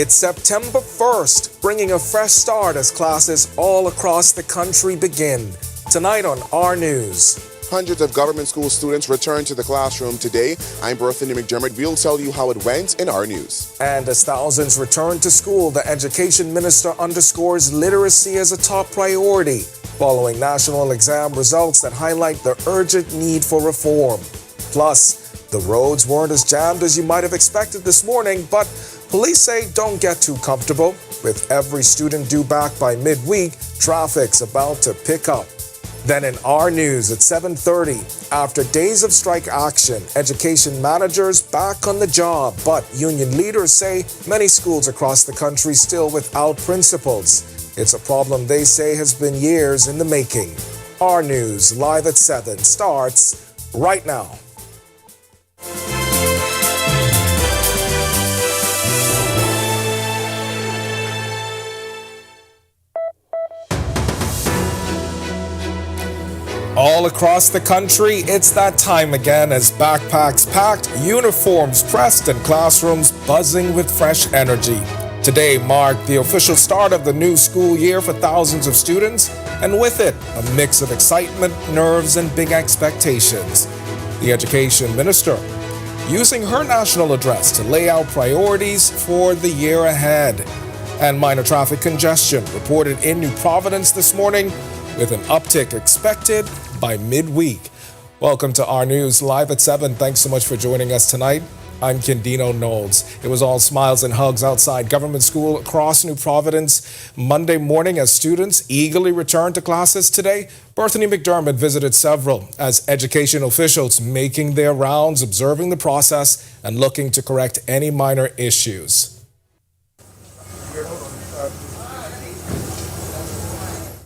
It's September 1st, bringing a fresh start as classes all across the country begin. Tonight on Our News. Hundreds of government school students returned to the classroom today. I'm Anthony McDermott. We'll tell you how it went in Our News. And as thousands return to school, the Education Minister underscores literacy as a top priority, following national exam results that highlight the urgent need for reform. Plus, the roads weren't as jammed as you might have expected this morning, but police say don't get too comfortable. With every student due back by midweek, traffic's about to pick up. Then in Our News at 7:30, after days of strike action, education managers back on the job, but union leaders say many schools across the country still without principals. It's a problem they say has been years in the making. Our News live at 7 starts right now. All across the country, it's that time again as backpacks packed, uniforms pressed, and classrooms buzzing with fresh energy. Today marked the official start of the new school year for thousands of students, and with it, a mix of excitement, nerves, and big expectations. The Education Minister using her national address to lay out priorities for the year ahead. And minor traffic congestion reported in New Providence this morning, with an uptick expected by midweek. Welcome to Our News live at 7. Thanks so much for joining us tonight. I'm Kendino Knowles. It was all smiles and hugs outside government school across New Providence Monday morning as students eagerly returned to classes today. Anthony McDermott visited several as education officials making their rounds, observing the process and looking to correct any minor issues.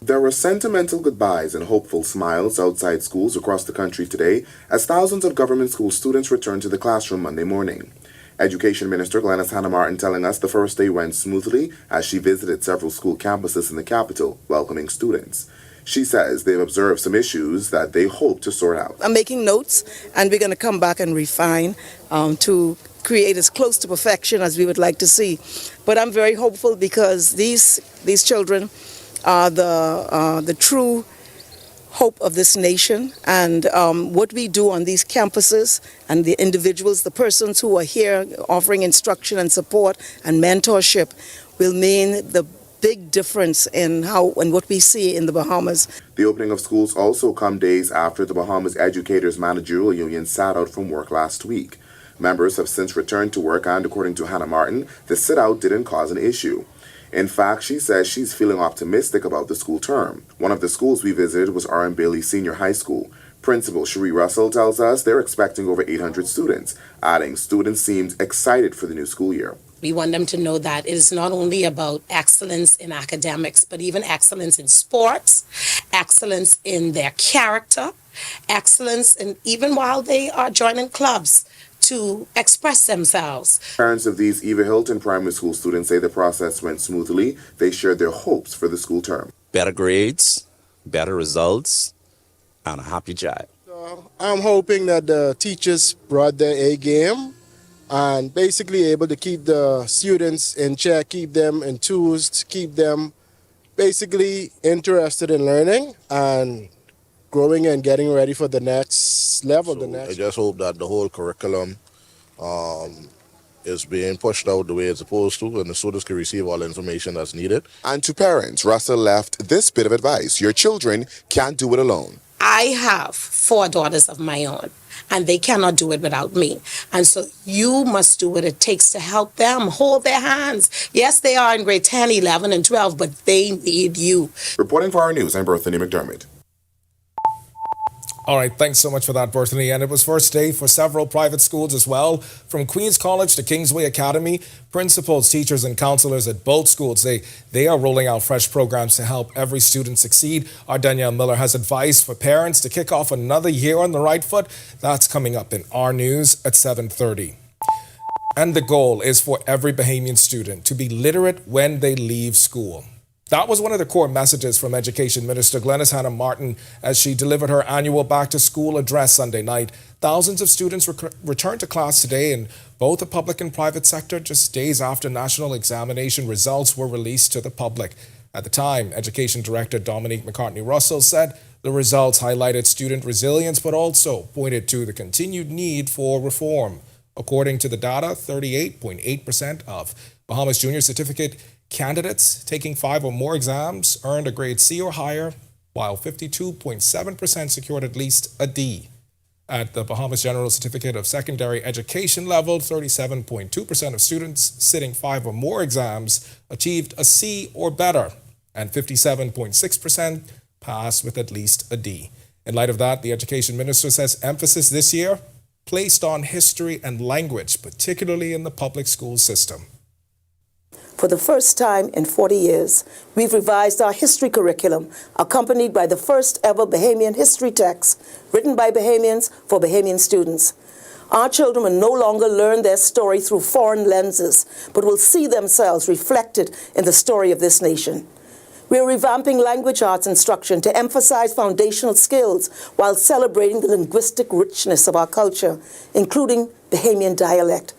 There were sentimental goodbyes and hopeful smiles outside schools across the country today as thousands of government school students returned to the classroom Monday morning. Education Minister Glenys Hannah-Martin telling us the first day went smoothly as she visited several school campuses in the capital, welcoming students. She says they've observed some issues that they hope to sort out. I'm making notes, and we're going to come back and refine to create as close to perfection as we would like to see. But I'm very hopeful because these children are the true hope of this nation, and what we do on these campuses and the individuals, the persons who are here offering instruction and support and mentorship will mean the big difference in how and what we see in the Bahamas. The opening of schools also come days after the Bahamas Educators Managerial Union sat out from work last week. Members have since returned to work, and according to Hannah-Martin, the sit-out didn't cause an issue. In fact, she says she's feeling optimistic about the school term. One of the schools we visited was R.M. Bailey Senior High School. Principal Cherie Russell tells us they're expecting over 800 students, adding students seemed excited for the new school year. We want them to know that it is not only about excellence in academics, but even excellence in sports, excellence in their character, excellence in even while they are joining clubs, to express themselves. Parents of these Eva Hilton Primary School students say the process went smoothly. They shared their hopes for the school term. Better grades, better results, and a happy child. I'm hoping that the teachers brought their A game and basically able to keep the students in check, keep them enthused, keep them basically interested in learning and growing and getting ready for the next level. I just hope that the whole curriculum is being pushed out the way it's supposed to, and the students can receive all the information that's needed. And to parents, Russell left this bit of advice. Your children can't do it alone. I have 4 daughters of my own, and they cannot do it without me. And so you must do what it takes to help them, hold their hands. Yes, they are in grade 10, 11, and 12, but they need you. Reporting for Our News, I'm Anthony McDermott. All right, thanks so much for that, Anthony. And it was first day for several private schools as well. From Queens College to Kingsway Academy, principals, teachers, and counselors at both schools, they are rolling out fresh programs to help every student succeed. Our Danielle Miller has advice for parents to kick off another year on the right foot. That's coming up in Our News at 7:30. And the goal is for every Bahamian student to be literate when they leave school. That was one of the core messages from Education Minister Glenys Hannah Martin as she delivered her annual back-to-school address Sunday night. Thousands of students returned to class today in both the public and private sector just days after national examination results were released to the public. At the time, Education Director Dominique McCartney-Russell said the results highlighted student resilience but also pointed to the continued need for reform. According to the data, 38.8% of Bahamas Junior Certificate candidates taking 5 or more exams earned a grade C or higher, while 52.7% secured at least a D. At the Bahamas General Certificate of Secondary Education level, 37.2% of students sitting 5 or more exams achieved a C or better, and 57.6% passed with at least a D. In light of that, the Education Minister says emphasis this year placed on history and language, particularly in the public school system. For the first time in 40 years, we've revised our history curriculum, accompanied by the first ever Bahamian history text, written by Bahamians for Bahamian students. Our children will no longer learn their story through foreign lenses, but will see themselves reflected in the story of this nation. We are revamping language arts instruction to emphasize foundational skills while celebrating the linguistic richness of our culture, including Bahamian dialect.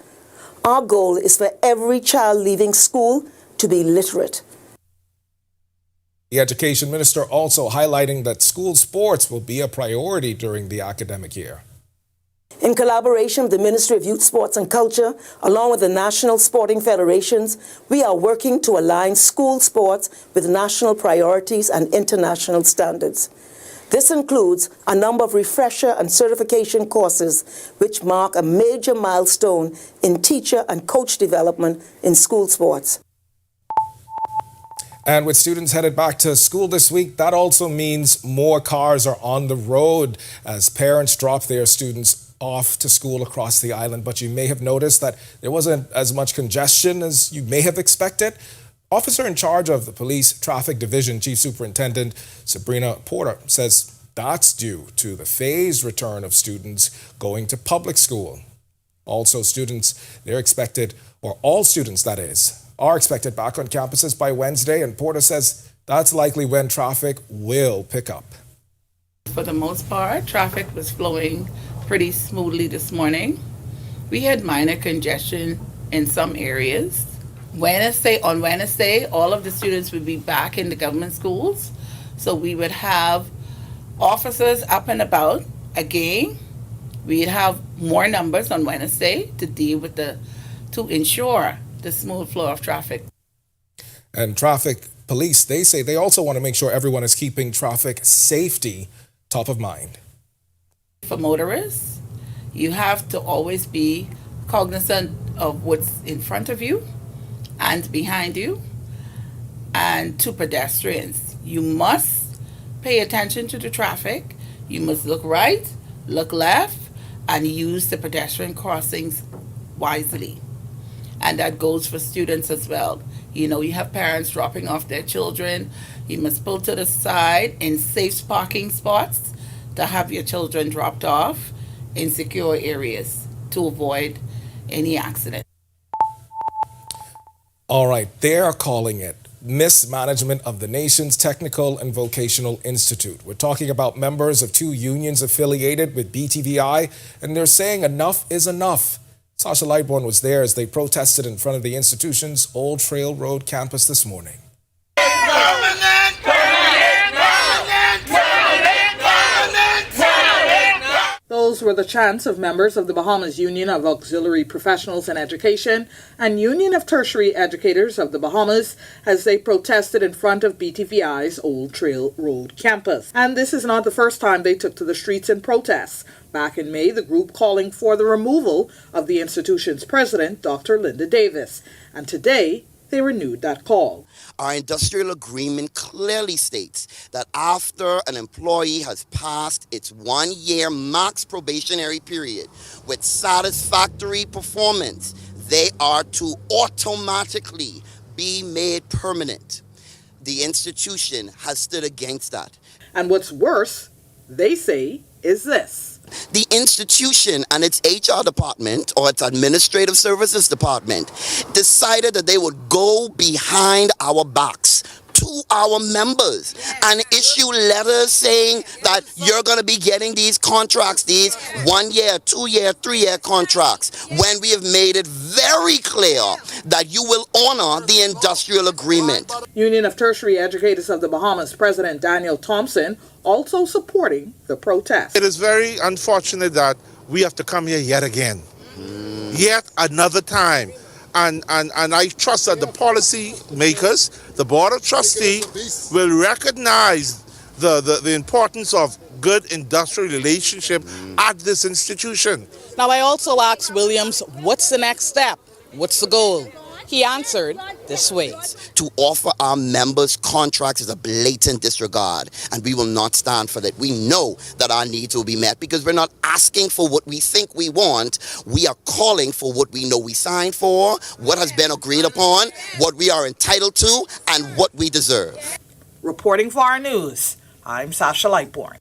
Our goal is for every child leaving school to be literate. The Education Minister also highlighting that school sports will be a priority during the academic year. In collaboration with the Ministry of Youth, Sports and Culture, along with the National Sporting Federations, we are working to align school sports with national priorities and international standards. This includes a number of refresher and certification courses, which mark a major milestone in teacher and coach development in school sports. And with students headed back to school this week, that also means more cars are on the road as parents drop their students off to school across the island. But you may have noticed that there wasn't as much congestion as you may have expected. Officer in charge of the Police Traffic Division, Chief Superintendent Sabrina Porter, says that's due to the phased return of students going to public school. Also, students, they're expected, or all students that is, are expected back on campuses by Wednesday, and Porter says that's likely when traffic will pick up. For the most part, traffic was flowing pretty smoothly this morning. We had minor congestion in some areas. On Wednesday, all of the students would be back in the government schools. So we would have officers up and about again. We'd have more numbers on Wednesday to deal with to ensure the smooth flow of traffic. And traffic police, they say they also want to make sure everyone is keeping traffic safety top of mind. For motorists, you have to always be cognizant of what's in front of you and behind you. And to pedestrians, you must pay attention to the traffic. You must look right, look left, and use the pedestrian crossings wisely. And that goes for students as well. You know, you have parents dropping off their children. You must pull to the side in safe parking spots to have your children dropped off in secure areas to avoid any accident. All right, they're calling it mismanagement of the nation's Technical and Vocational Institute. We're talking about members of 2 unions affiliated with BTVI, and they're saying enough is enough. Sasha Lightborn was there as they protested in front of the institution's Old Trail Road campus this morning. Those were the chants of members of the Bahamas Union of Auxiliary Professionals in Education and Union of Tertiary Educators of the Bahamas as they protested in front of BTVI's Old Trail Road campus. And this is not the first time they took to the streets in protests. Back in May, the group calling for the removal of the institution's president, Dr. Linda Davis. And today, they renewed that call. Our industrial agreement clearly states that after an employee has passed its 1-year max probationary period with satisfactory performance, they are to automatically be made permanent. The institution has stood against that. And what's worse, they say, is this. The institution and its HR department or its administrative services department decided that they would go behind our backs 2 to our members and issue letters saying that you're going to be getting these contracts, these 1 year, 2 year, 3 year contracts, when we have made it very clear that you will honor the industrial agreement. Union of Tertiary Educators of the Bahamas President Daniel Thompson also supporting the protest. It is very unfortunate that we have to come here yet again, yet another time. And I trust that the policy makers, the Board of Trustees, will recognize the importance of good industrial relationship at this institution. Now, I also asked Williams, what's the next step? What's the goal? He answered this way. To offer our members contracts is a blatant disregard, and we will not stand for that. We know that our needs will be met because we're not asking for what we think we want. We are calling for what we know we signed for, what has been agreed upon, what we are entitled to, and what we deserve. Reporting for our news, I'm Sasha Lightborn.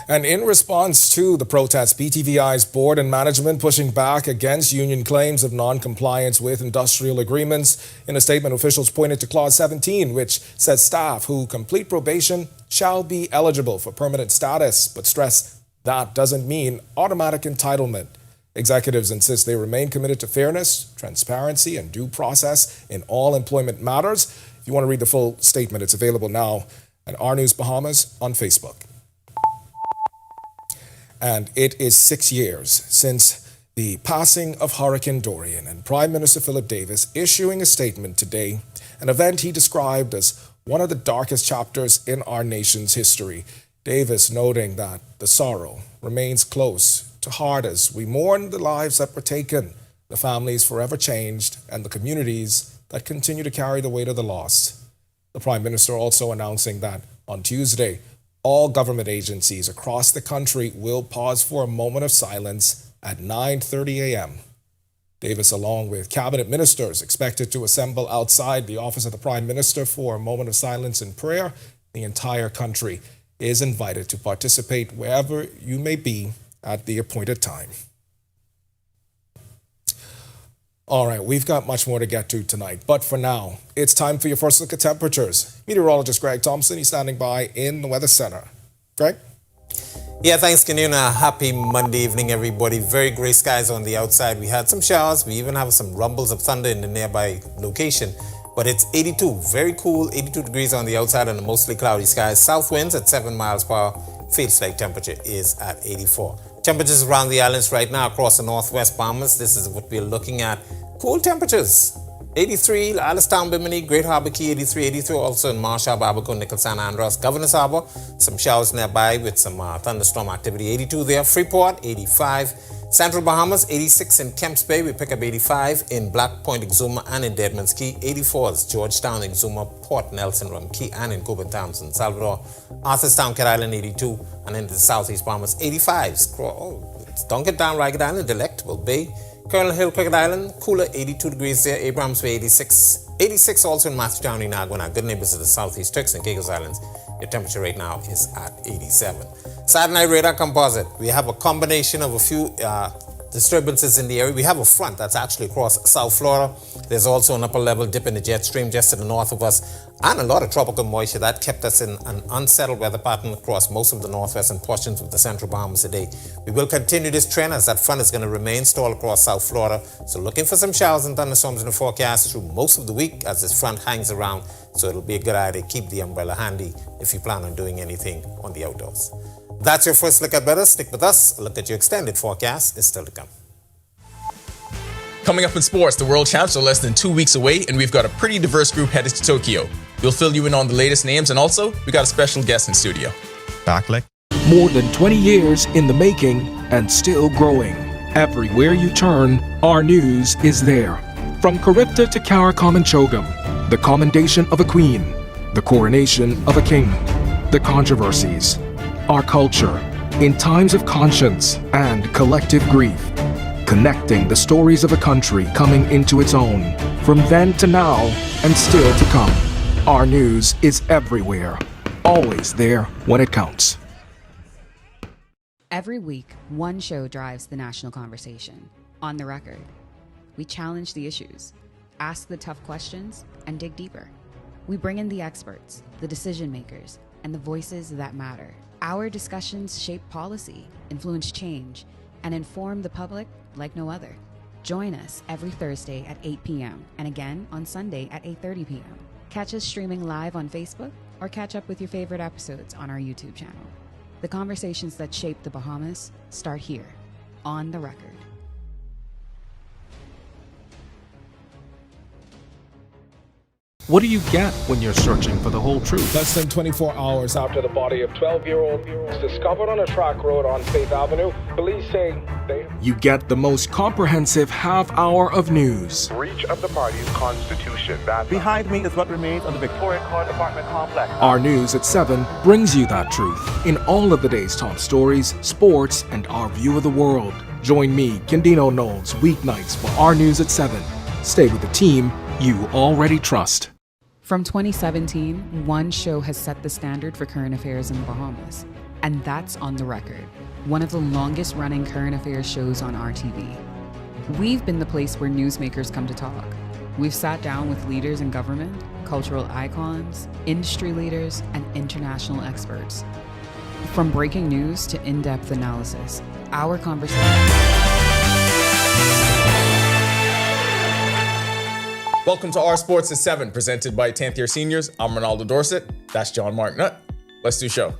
And in response to the protest, BTVI's board and management pushing back against union claims of non-compliance with industrial agreements. In a statement, officials pointed to Clause 17, which says staff who complete probation shall be eligible for permanent status, but stress that doesn't mean automatic entitlement. Executives insist they remain committed to fairness, transparency, and due process in all employment matters. If you want to read the full statement, it's available now at Our News Bahamas on Facebook. And it is 6 years since the passing of Hurricane Dorian, and Prime Minister Philip Davis issuing a statement today, an event he described as one of the darkest chapters in our nation's history. Davis noting that the sorrow remains close to heart as we mourn the lives that were taken, the families forever changed, and the communities that continue to carry the weight of the loss. The Prime Minister also announcing that on Tuesday, all government agencies across the country will pause for a moment of silence at 9:30 a.m. Davis, along with cabinet ministers, expected to assemble outside the office of the Prime Minister for a moment of silence and prayer. The entire country is invited to participate wherever you may be at the appointed time. All right, we've got much more to get to tonight, but for now, it's time for your first look at temperatures. Meteorologist Greg Thompson, he's standing by in the Weather Center. Greg? Yeah, thanks, Kanuna. Happy Monday evening, everybody. Very gray skies on the outside. We had some showers. We even have some rumbles of thunder in the nearby location, but it's 82, very cool, 82 degrees on the outside and mostly cloudy skies. South winds at 7 miles per hour. Feels like temperature is at 84. Temperatures around the islands right now across the northwest Bahamas. This is what we're looking at. Cool temperatures. 83, Alistown, Bimini, Great Harbor Key, 83, 83 also in Marshall, Barbacoa, Nicholson, Andros, Governor's Harbor. Some showers nearby with some thunderstorm activity. 82 there. Freeport, 85. Central Bahamas, 86 in Kemps Bay. We pick up 85 in Black Point, Exuma, and in Deadman's Key. 84 is Georgetown, Exuma, Port Nelson, Rum Key, and in Coburn Townsend, Salvador. Arthurstown, Cat Island, 82. And in the southeast Bahamas, 85. It's Duncan Town, Ragged Island, Delectable Bay. Colonel Hill, Cricket Island, cooler, 82 degrees there. Abrams Bay, 86. 86 also in Matthew County, Nagwana. Good neighbors of the southeast Turks and Caicos Islands. Your temperature right now is at 87. Satellite radar composite. We have a combination of a few disturbances in the area. We have a front that's actually across South Florida. There's also an upper level dip in the jet stream just to the north of us, and a lot of tropical moisture that kept us in an unsettled weather pattern across most of the northwest and portions of the central Bahamas today. We will continue this trend as that front is going to remain stalled across South Florida. So looking for some showers and thunderstorms in the forecast through most of the week as this front hangs around. So it'll be a good idea to keep the umbrella handy if you plan on doing anything on the outdoors. That's your first look at weather. Stick with us. A look at your extended forecast is still to come. Coming up in sports, the World Champs are less than 2 weeks away, and we've got a pretty diverse group headed to Tokyo. We'll fill you in on the latest names, and also, we got a special guest in studio. Backlick. More than 20 years in the making and still growing. Everywhere you turn, our news is there. From Charybdis to Caracom and Chogam, the commendation of a queen, the coronation of a king, the controversies, our culture, in times of conscience and collective grief, connecting the stories of a country coming into its own, from then to now and still to come. Our news is everywhere, always there when it counts. Every week, one show drives the national conversation. On the Record. We challenge the issues, ask the tough questions, and dig deeper. We bring in the experts, the decision makers, and the voices that matter. Our discussions shape policy, influence change, and inform the public like no other. Join us every Thursday at 8 p.m. and again on Sunday at 8:30 p.m. Catch us streaming live on Facebook or catch up with your favorite episodes on our YouTube channel. The conversations that shape the Bahamas start here, on the record. What do you get when you're searching for the whole truth? Less than 24 hours after the body of 12-year-old was discovered on a track road on Faith Avenue, police say they... You get the most comprehensive half hour of news. Breach of the party's constitution. Behind me is what remains of the Victoria Court Apartment Complex. Our News at 7 brings you that truth in all of the day's top stories, sports, and our view of the world. Join me, Kendino Knowles, weeknights for Our News at 7. Stay with the team you already trust. From 2017, one show has set the standard for current affairs in the Bahamas, and that's On the Record, one of the longest running current affairs shows on RTV. We've been the place where newsmakers come to talk. We've sat down with leaders in government, cultural icons, industry leaders, and international experts. From breaking news to in-depth analysis, our conversation... Welcome to Our Sports at 7, presented by 10th year seniors. I'm Ronaldo Dorset. That's John Mark Nutt. Let's do show.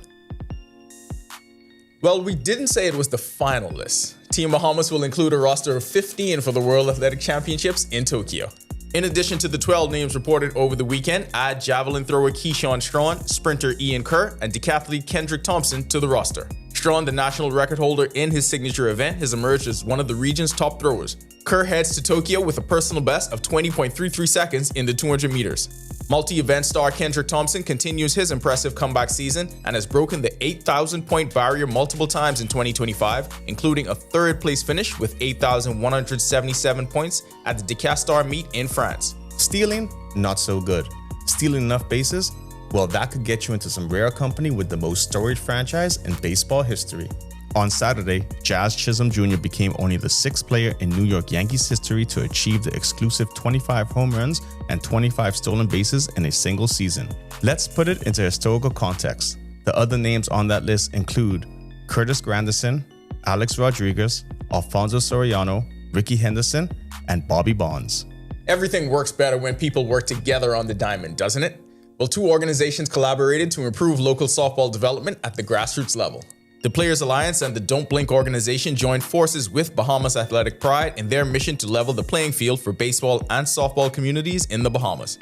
Well, we didn't say it was the final list. Team Bahamas will include a roster of 15 for the World Athletic Championships in Tokyo. In addition to the 12 names reported over the weekend, add javelin thrower Keyshawn Strawn, sprinter Ian Kerr, and decathlete Kendrick Thompson to the roster. Strawn, the national record holder in his signature event, has emerged as one of the region's top throwers. Kerr heads to Tokyo with a personal best of 20.33 seconds in the 200 meters. Multi-event star Kendrick Thompson continues his impressive comeback season and has broken the 8,000-point barrier multiple times in 2025, including a third-place finish with 8,177 points at the Decastar meet in France. Stealing, not so good. Stealing enough bases? Well, that could get you into some rare company with the most storied franchise in baseball history. On Saturday, Jazz Chisholm Jr. became only the 6th player in New York Yankees history to achieve the exclusive 25 home runs and 25 stolen bases in a single season. Let's put it into historical context. The other names on that list include Curtis Granderson, Alex Rodriguez, Alfonso Soriano, Ricky Henderson, and Bobby Bonds. Everything works better when people work together on the diamond, doesn't it? Well, two organizations collaborated to improve local softball development at the grassroots level. The Players Alliance and the Don't Blink organization joined forces with Bahamas Athletic Pride in their mission to level the playing field for baseball and softball communities in the Bahamas.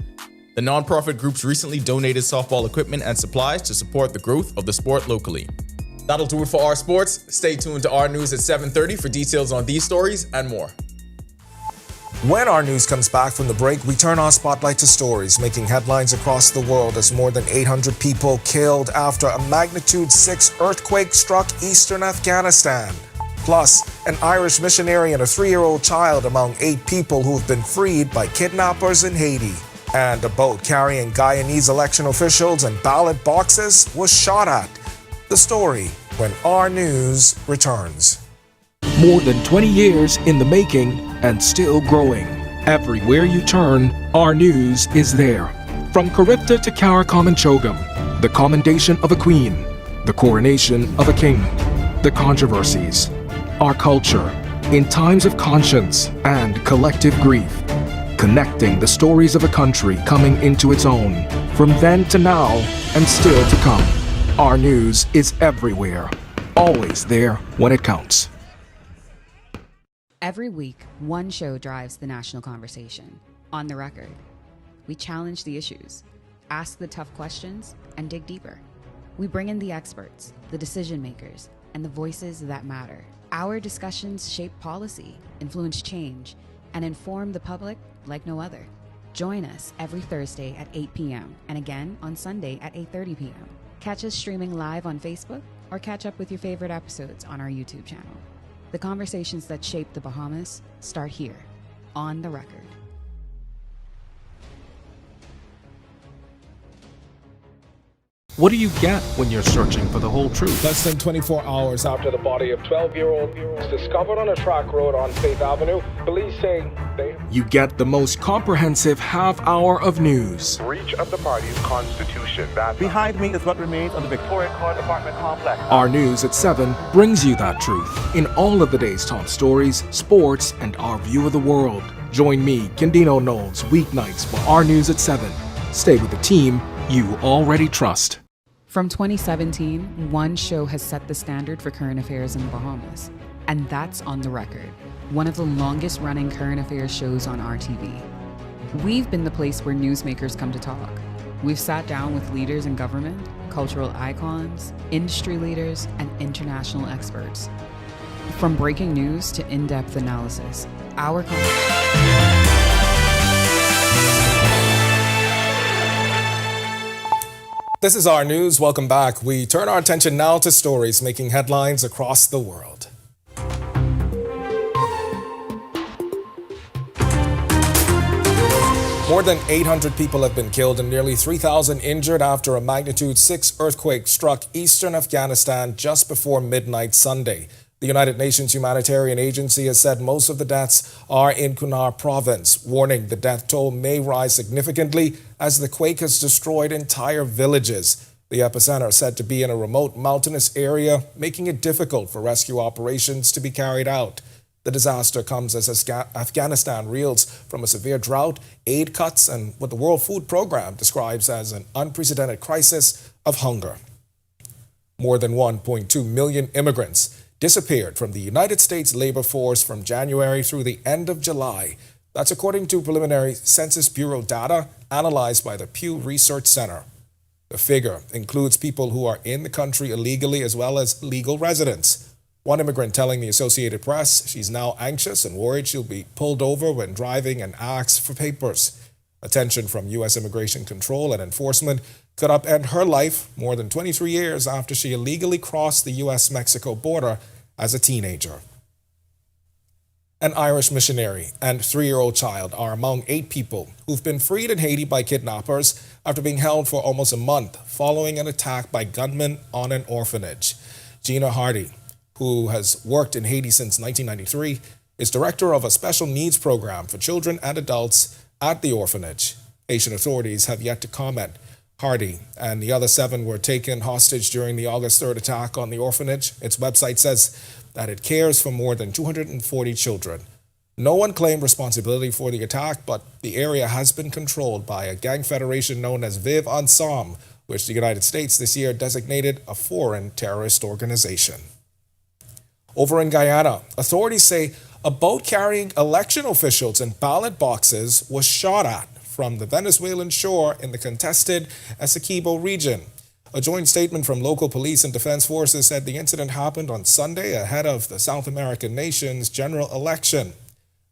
The nonprofit groups recently donated softball equipment and supplies to support the growth of the sport locally. That'll do it for Our Sports. Stay tuned to Our News at 7:30 for details on these stories and more. When Our News comes back from the break, we turn our spotlight to stories making headlines across the world as more than 800 people killed after a magnitude 6 earthquake struck eastern Afghanistan. Plus, an Irish missionary and a 3-year-old child among 8 people who have been freed by kidnappers in Haiti. And a boat carrying Guyanese election officials and ballot boxes was shot at. The story when Our News returns. More than 20 years in the making and still growing. Everywhere you turn, Our News is there. From Carifta to Carriacou-Chogam, the commendation of a queen, the coronation of a king, the controversies, our culture, in times of conscience and collective grief, connecting the stories of a country coming into its own, from then to now and still to come. Our News is everywhere, always there when it counts. Every week, one show drives the national conversation. On the Record. We challenge the issues, ask the tough questions, and dig deeper. We bring in the experts, the decision makers, and the voices that matter. Our discussions shape policy, influence change, and inform the public like no other. Join us every Thursday at 8 p.m. and again on Sunday at 8:30 p.m. Catch us streaming live on Facebook or catch up with your favorite episodes on our YouTube channel. The conversations that shape the Bahamas start here, on the record. What do you get when you're searching for the whole truth? Less than 24 hours after the body of 12-year-old was discovered on a track road on Faith Avenue, police say they... You get the most comprehensive half hour of news. Breach of the party's constitution. Behind me is what remains of the Victoria Court apartment complex. Our News at 7 brings you that truth in all of the day's top stories, sports, and our view of the world. Join me, Kendino Knowles, weeknights for Our News at 7. Stay with the team you already trust. From 2017, one show has set the standard for current affairs in the Bahamas, and that's On the Record, one of the longest running current affairs shows on RTV. We've been the place where newsmakers come to talk. We've sat down with leaders in government, cultural icons, industry leaders, and international experts. From breaking news to in-depth analysis, our This is Our News. Welcome back. We turn our attention now to stories making headlines across the world. More than 800 people have been killed and nearly 3,000 injured after a magnitude 6 earthquake struck eastern Afghanistan just before midnight Sunday. The United Nations Humanitarian Agency has said most of the deaths are in Kunar province, warning the death toll may rise significantly as the quake has destroyed entire villages. The epicenter is said to be in a remote mountainous area, making it difficult for rescue operations to be carried out. The disaster comes as Afghanistan reels from a severe drought, aid cuts, and what the World Food Programme describes as an unprecedented crisis of hunger. More than 1.2 million immigrants disappeared from the United States labor force from January through the end of July. That's according to preliminary Census Bureau data analyzed by the Pew Research Center. The figure includes people who are in the country illegally as well as legal residents. One immigrant telling the Associated Press she's now anxious and worried she'll be pulled over when driving and asked for papers. Attention from U.S. Immigration Control and Enforcement could upend her life more than 23 years after she illegally crossed the U.S.-Mexico border as a teenager. An Irish missionary and 3-year-old child are among 8 people who've been freed in Haiti by kidnappers after being held for almost a month following an attack by gunmen on an orphanage. Gina Hardy, who has worked in Haiti since 1993, is director of a special needs program for children and adults at the orphanage. Haitian authorities have yet to comment. Hardy and the other 7 were taken hostage during the August 3rd attack on the orphanage. Its website says that it cares for more than 240 children. No one claimed responsibility for the attack, but the area has been controlled by a gang federation known as Vive Ensemble, which the United States this year designated a foreign terrorist organization. Over in Guyana, authorities say a boat carrying election officials and ballot boxes was shot at from the Venezuelan shore in the contested Essequibo region. A joint statement from local police and defense forces said the incident happened on Sunday ahead of the South American nation's general election.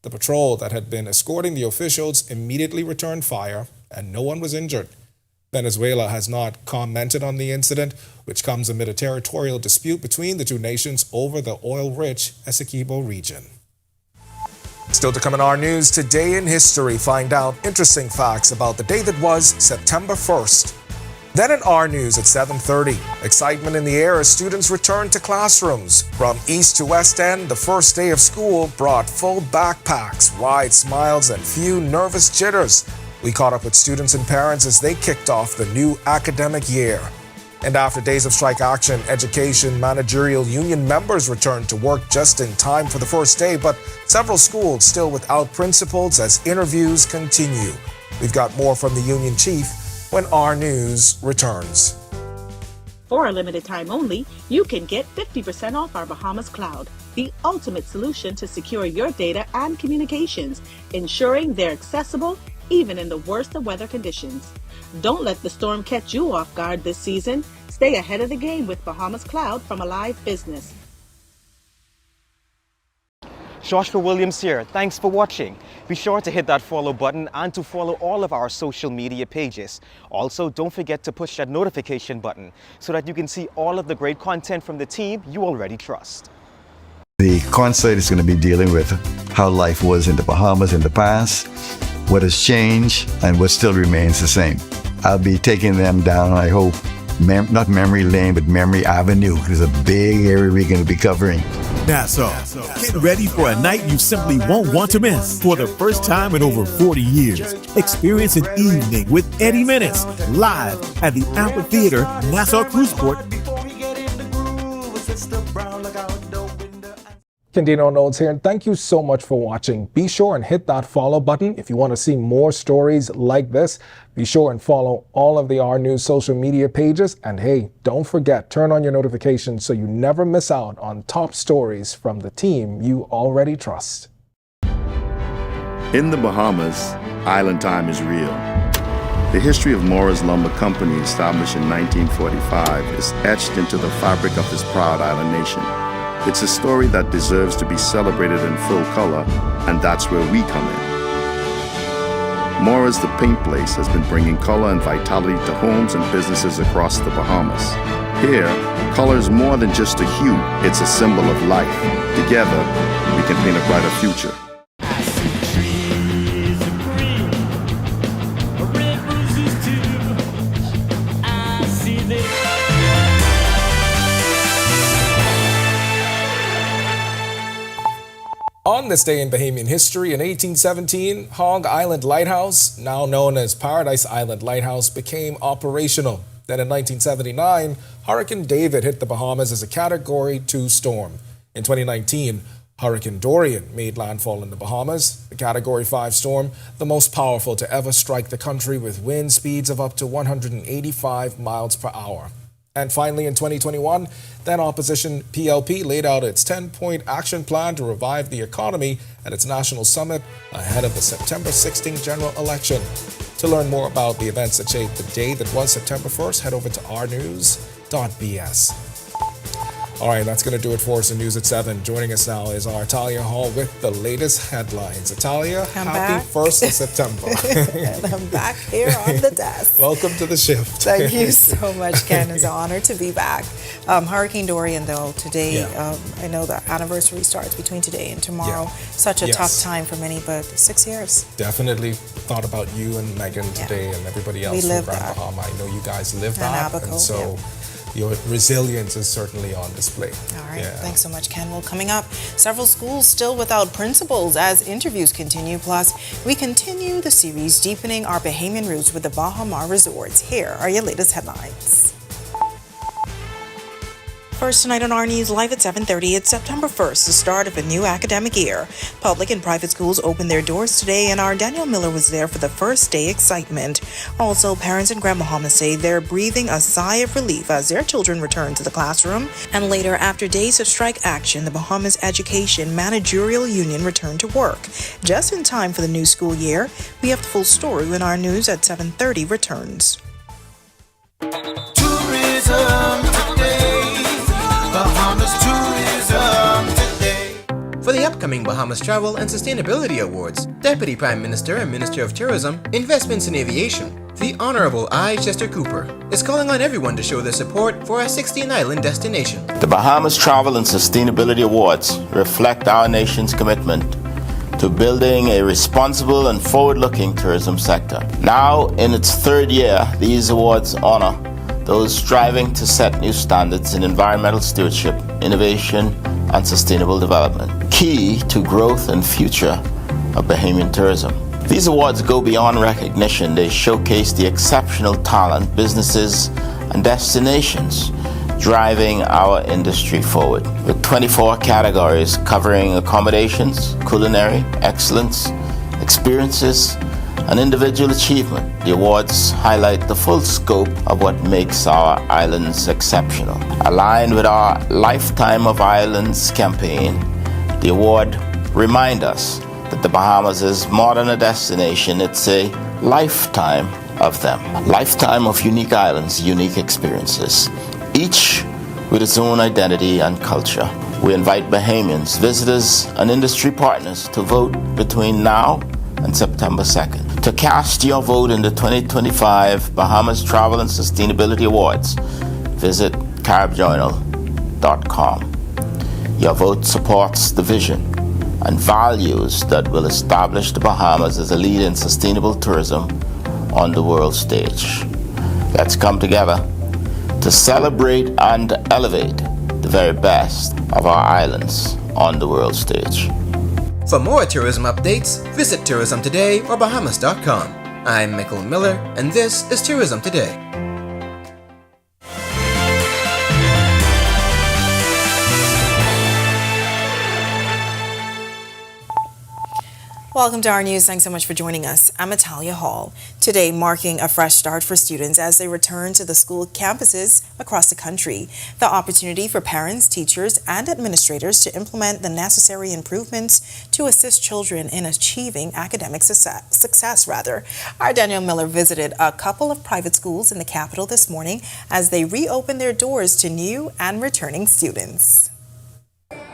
The patrol that had been escorting the officials immediately returned fire, and no one was injured. Venezuela has not commented on the incident, which comes amid a territorial dispute between the two nations over the oil-rich Essequibo region. Still to come in Our News, today in history, find out interesting facts about the day that was September 1st. Then in Our News at 7:30, excitement in the air as students returned to classrooms. From east to west end, the first day of school brought full backpacks, wide smiles, and few nervous jitters. We caught up with students and parents as they kicked off the new academic year. And after days of strike action, education managerial union members returned to work just in time for the first day, but several schools still without principals as interviews continue. We've got more from the union chief when Our News returns. For a limited time only, you can get 50% off our Bahamas Cloud, the ultimate solution to secure your data and communications, ensuring they're accessible even in the worst of weather conditions. Don't let the storm catch you off guard this season. Stay ahead of the game with Bahamas Cloud from Alive Business. Joshua Williams here. Thanks for watching. Be sure to hit that follow button and to follow all of our social media pages. Also, don't forget to push that notification button so that you can see all of the great content from the team you already trust. The concert is going to be dealing with how life was in the Bahamas in the past, what has changed, and what still remains the same. I'll be taking them down, I hope, not Memory Lane, but Memory Avenue. There's a big area we're going to be covering. Nassau, get ready for a night you simply won't want to miss. For the first time in over 40 years, experience an evening with Eddie Menace live at the Amphitheater, Nassau Cruiseport. Candino Notes here, and thank you so much for watching. Be sure and hit that follow button if you want to see more stories like this. Be sure and follow all of the R News social media pages. And hey, don't forget, turn on your notifications so you never miss out on top stories from the team you already trust. In the Bahamas, island time is real. The history of Morris Lumber Company, established in 1945, is etched into the fabric of this proud island nation. It's a story that deserves to be celebrated in full color, and that's where we come in. Morris the Paint Place has been bringing color and vitality to homes and businesses across the Bahamas. Here, color is more than just a hue, it's a symbol of life. Together, we can paint a brighter future. On this day in Bahamian history, in 1817, Hog Island Lighthouse, now known as Paradise Island Lighthouse, became operational. Then in 1979, Hurricane David hit the Bahamas as a Category 2 storm. In 2019, Hurricane Dorian made landfall in the Bahamas, the Category 5 storm, the most powerful to ever strike the country with wind speeds of up to 185 miles per hour. And finally, in 2021, then opposition PLP laid out its 10-point action plan to revive the economy at its national summit ahead of the September 16th general election. To learn more about the events that shaped the day that was September 1st, head over to rnews.bs. All right, that's going to do it for us in News at 7. Joining us now is our Atalia Hall with the latest headlines. Atalia, happy 1st of September. And I'm back here on the desk. Welcome to the shift. Thank you so much, Ken. It's an honor to be back. Hurricane Dorian, though, today, I know the anniversary starts between today and tomorrow. Yeah. Such a tough time for many, but 6 years. Definitely thought about you and Megan today and everybody else from Grand Bahama. I know you guys live that, and so your resilience is certainly on display. All right, thanks so much, Ken. Well, coming up, several schools still without principals as interviews continue. Plus, we continue the series deepening our Bahamian roots with the Baha Mar resorts. Here are your latest headlines. First tonight on our News Live at 7:30, it's September 1st, the start of a new academic year. Public and private schools opened their doors today, and our Daniel Miller was there for the first day excitement. Also, parents in Grand Bahama say they're breathing a sigh of relief as their children return to the classroom. And later, after days of strike action, the Bahamas Education Managerial Union returned to work. Just in time for the new school year, we have the full story when our News at 7:30 returns. Tourism today. Bahamas Tourism Today. For the upcoming Bahamas Travel and Sustainability Awards, Deputy Prime Minister and Minister of Tourism, Investments and Aviation, the Honorable I. Chester Cooper, is calling on everyone to show their support for our 16-island destination. The Bahamas Travel and Sustainability Awards reflect our nation's commitment to building a responsible and forward-looking tourism sector. Now, in its third year, these awards honor those striving to set new standards in environmental stewardship, innovation, and sustainable development, key to growth and future of Bahamian tourism. These awards go beyond recognition. They showcase the exceptional talent, businesses, and destinations driving our industry forward. With 24 categories covering accommodations, culinary, excellence, experiences, and individual achievement, the awards highlight the full scope of what makes our islands exceptional. Aligned with our Lifetime of Islands campaign, the award reminds us that the Bahamas is more than a destination, it's a lifetime of them. Lifetime of unique islands, unique experiences, each with its own identity and culture. We invite Bahamians, visitors, and industry partners to vote between now and September 2nd. To cast your vote in the 2025 Bahamas Travel and Sustainability Awards, visit caribjournal.com. Your vote supports the vision and values that will establish the Bahamas as a leader in sustainable tourism on the world stage. Let's come together to celebrate and elevate the very best of our islands on the world stage. For more tourism updates, visit Tourism Today or Bahamas.com. I'm Michael Miller, and this is Tourism Today. Welcome to our news. Thanks so much for joining us. I'm Natalia Hall. Today marking a fresh start for students as they return to the school campuses across the country. The opportunity for parents, teachers, and administrators to implement the necessary improvements to assist children in achieving academic success. Our Daniel Miller visited a couple of private schools in the capital this morning as they reopened their doors to new and returning students.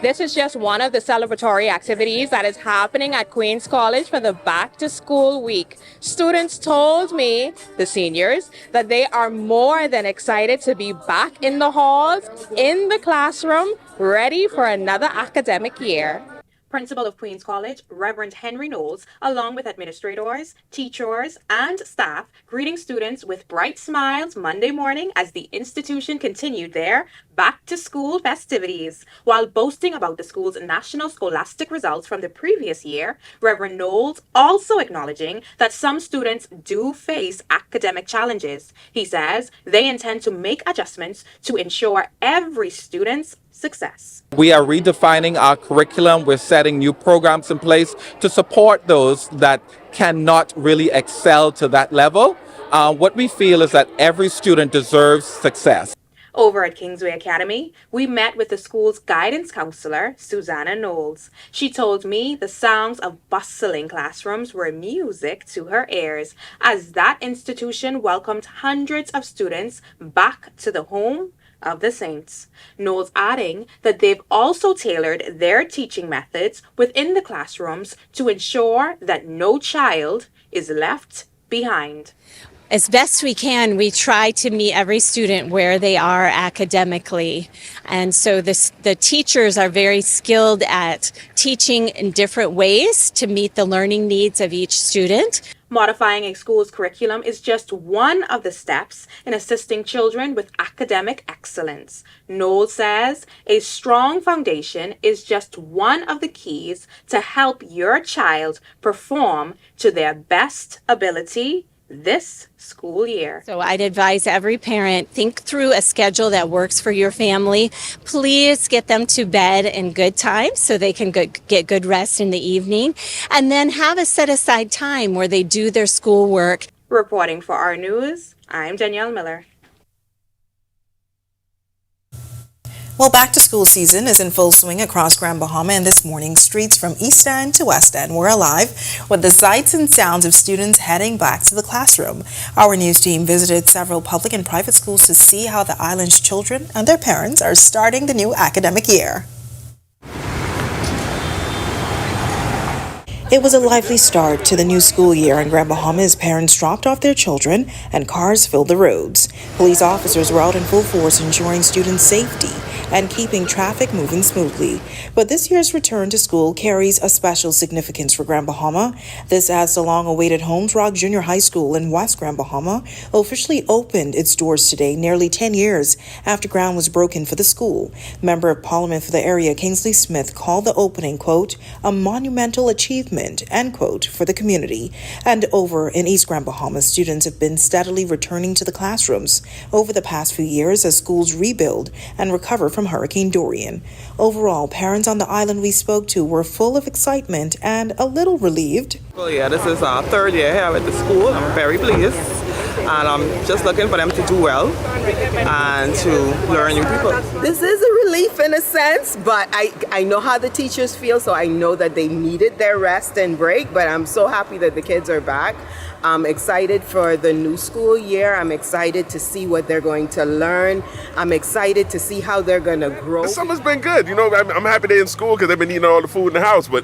This is just one of the celebratory activities that is happening at Queen's College for the Back to School Week. Students told me, the seniors, that they are more than excited to be back in the halls, in the classroom, ready for another academic year. Principal of Queen's College, Reverend Henry Knowles, along with administrators, teachers, and staff, greeting students with bright smiles Monday morning as the institution continued their back-to-school festivities. While boasting about the school's national scholastic results from the previous year, Reverend Knowles also acknowledging that some students do face academic challenges. He says they intend to make adjustments to ensure every student's success. We are redefining our curriculum. We're setting new programs in place to support those that cannot really excel to that level. What we feel is that every student deserves success. Over at Kingsway Academy, we met with the school's guidance counselor, Susanna Knowles. She told me the sounds of bustling classrooms were music to her ears as that institution welcomed hundreds of students back to the home of the Saints. Knowles adding that they've also tailored their teaching methods within the classrooms to ensure that no child is left behind. As best we can, we try to meet every student where they are academically. And so the teachers are very skilled at teaching in different ways to meet the learning needs of each student. Modifying a school's curriculum is just one of the steps in assisting children with academic excellence. Knowles says a strong foundation is just one of the keys to help your child perform to their best ability this school year. So I'd advise every parent, think through a schedule that works for your family. Please get them to bed in good time so they can get good rest in the evening. And then have a set aside time where they do their schoolwork. Reporting for our news, I'm Danielle Miller. Well, back to school season is in full swing across Grand Bahama, and this morning streets from East End to West End were alive with the sights and sounds of students heading back to the classroom. Our news team visited several public and private schools to see how the island's children and their parents are starting the new academic year. It was a lively start to the new school year in Grand Bahama as parents dropped off their children and cars filled the roads. Police officers were out in full force ensuring students' safety and keeping traffic moving smoothly. But this year's return to school carries a special significance for Grand Bahama. This as the long-awaited Holmes Rock Junior High School in West Grand Bahama officially opened its doors today, nearly 10 years after ground was broken for the school. Member of Parliament for the area, Kingsley Smith, called the opening, quote, a monumental achievement, end quote, for the community. And over in East Grand Bahama, students have been steadily returning to the classrooms over the past few years as schools rebuild and recover from Hurricane Dorian. Overall, parents on the island we spoke to were full of excitement and a little relieved. Well, yeah, this is our third year here at the school. I'm very pleased, and I'm just looking for them to do well and to learn new people. This is a relief in a sense, but I know how the teachers feel, so I know that they needed their rest and break, but I'm so happy that the kids are back. I'm excited for the new school year. I'm excited to see what they're going to learn. I'm excited to see how they're going to grow. The summer's been good. You know, I'm happy they're in school because they've been eating all the food in the house. But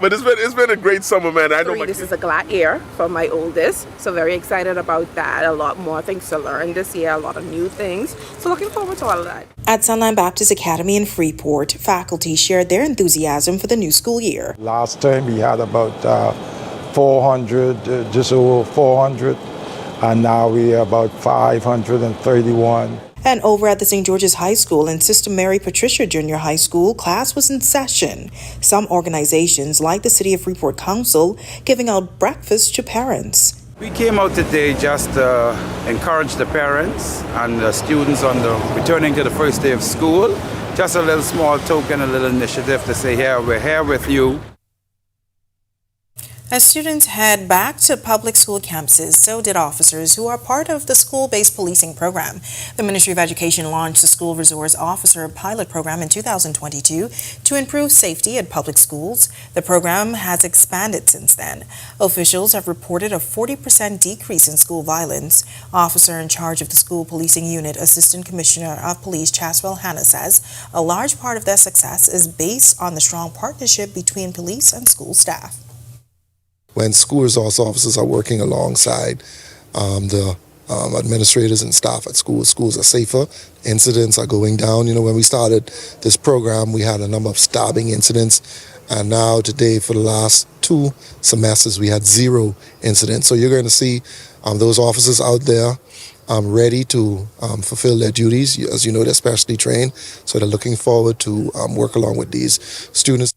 but it's been a great summer, man. I know this is a glad year for my oldest, so very excited about that. A lot more things to learn this year, a lot of new things. So looking forward to all of that. At Sunline Baptist Academy in Freeport, faculty shared their enthusiasm for the new school year. Last term we had about 400, just over 400 and now we are about 531. And over at the St. George's High School and Sister Mary Patricia Junior High School, class was in session. Some organizations, like the City of Freeport Council, giving out breakfast to parents. We came out today just to encourage the parents and the students on the returning to the first day of school. Just a little small token, a little initiative to say, here, we're here with you. As students head back to public school campuses, so did officers who are part of the school-based policing program. The Ministry of Education launched the School Resource Officer Pilot Program in 2022 to improve safety at public schools. The program has expanded since then. Officials have reported a 40% decrease in school violence. Officer in charge of the School Policing Unit, Assistant Commissioner of Police Chaswell Hanna, says a large part of their success is based on the strong partnership between police and school staff. When school resource officers are working alongside the administrators and staff at schools are safer. Incidents are going down. You know, when we started this program, we had a number of stabbing incidents, and now today, for the last 2 semesters, we had 0 incidents. So you're going to see those officers out there ready to fulfill their duties. As you know, they're specially trained, so they're looking forward to work along with these students.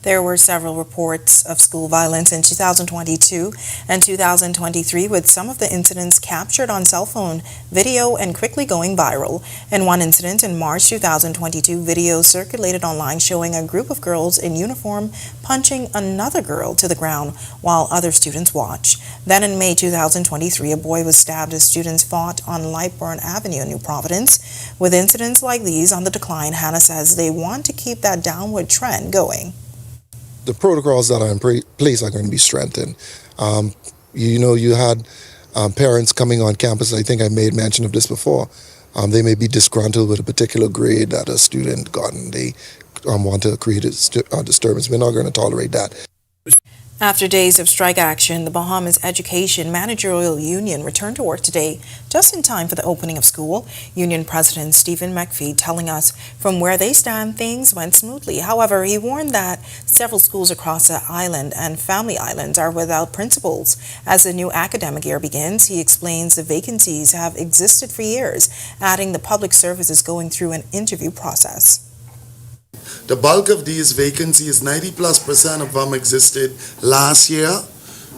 There were several reports of school violence in 2022 and 2023, with some of the incidents captured on cell phone video and quickly going viral. In one incident in March 2022, video circulated online showing a group of girls in uniform punching another girl to the ground while other students watched. Then in May 2023, a boy was stabbed as students fought on Lightburn Avenue in New Providence. With incidents like these on the decline, Hannah says they want to keep that downward trend going. The protocols that are in place are going to be strengthened. You know, you had parents coming on campus. I think I made mention of this before. They may be disgruntled with a particular grade that a student got, and they want to create a disturbance. We're not going to tolerate that. After days of strike action, the Bahamas Education Managerial Union returned to work today, just in time for the opening of school. Union President Stephen McPhee telling us from where they stand, things went smoothly. However, he warned that several schools across the island and Family Islands are without principals. As the new academic year begins, he explains the vacancies have existed for years, adding the public service is going through an interview process. The bulk of these vacancies, 90+% of them existed last year.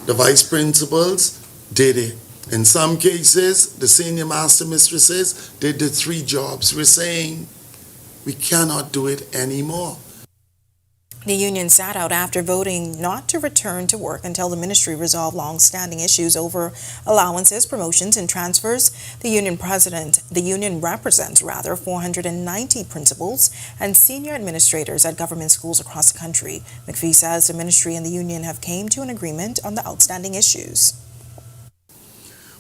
The vice principals did it. In some cases, the senior master mistresses did the 3 jobs. We're saying we cannot do it anymore. The union sat out after voting not to return to work until the ministry resolved long-standing issues over allowances, promotions, and transfers. The union represents 490 principals and senior administrators at government schools across the country. McPhee says the ministry and the union have came to an agreement on the outstanding issues.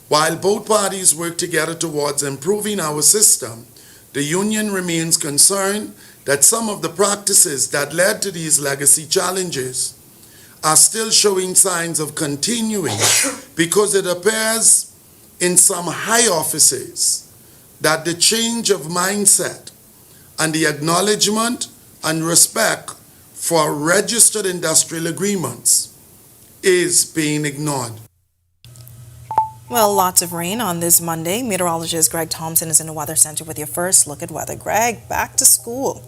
While both parties work together towards improving our system, the union remains concerned that some of the practices that led to these legacy challenges are still showing signs of continuing, because it appears in some high offices that the change of mindset and the acknowledgement and respect for registered industrial agreements is being ignored. Well, lots of rain on this Monday. Meteorologist Greg Thompson is in the Weather Center with your first look at weather. Greg, back to school.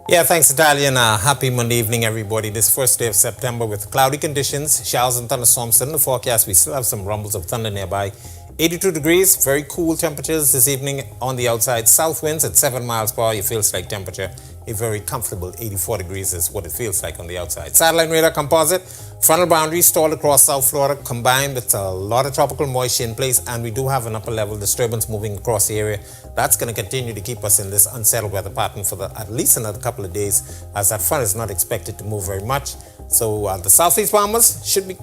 Yeah, thanks, Natalia, and happy Monday evening, everybody. This first day of September with cloudy conditions, showers and thunderstorms in the forecast. We still have some rumbles of thunder nearby. 82 degrees, very cool temperatures this evening on the outside. South winds at 7 miles per hour. It feels like temperature. A very comfortable 84 degrees is what it feels like on the outside. Satellite radar composite, frontal boundaries stalled across South Florida, combined with a lot of tropical moisture in place, and we do have an upper level disturbance moving across the area. That's going to continue to keep us in this unsettled weather pattern for at least another couple of days, as that front is not expected to move very much. So the southeast Bahamas should be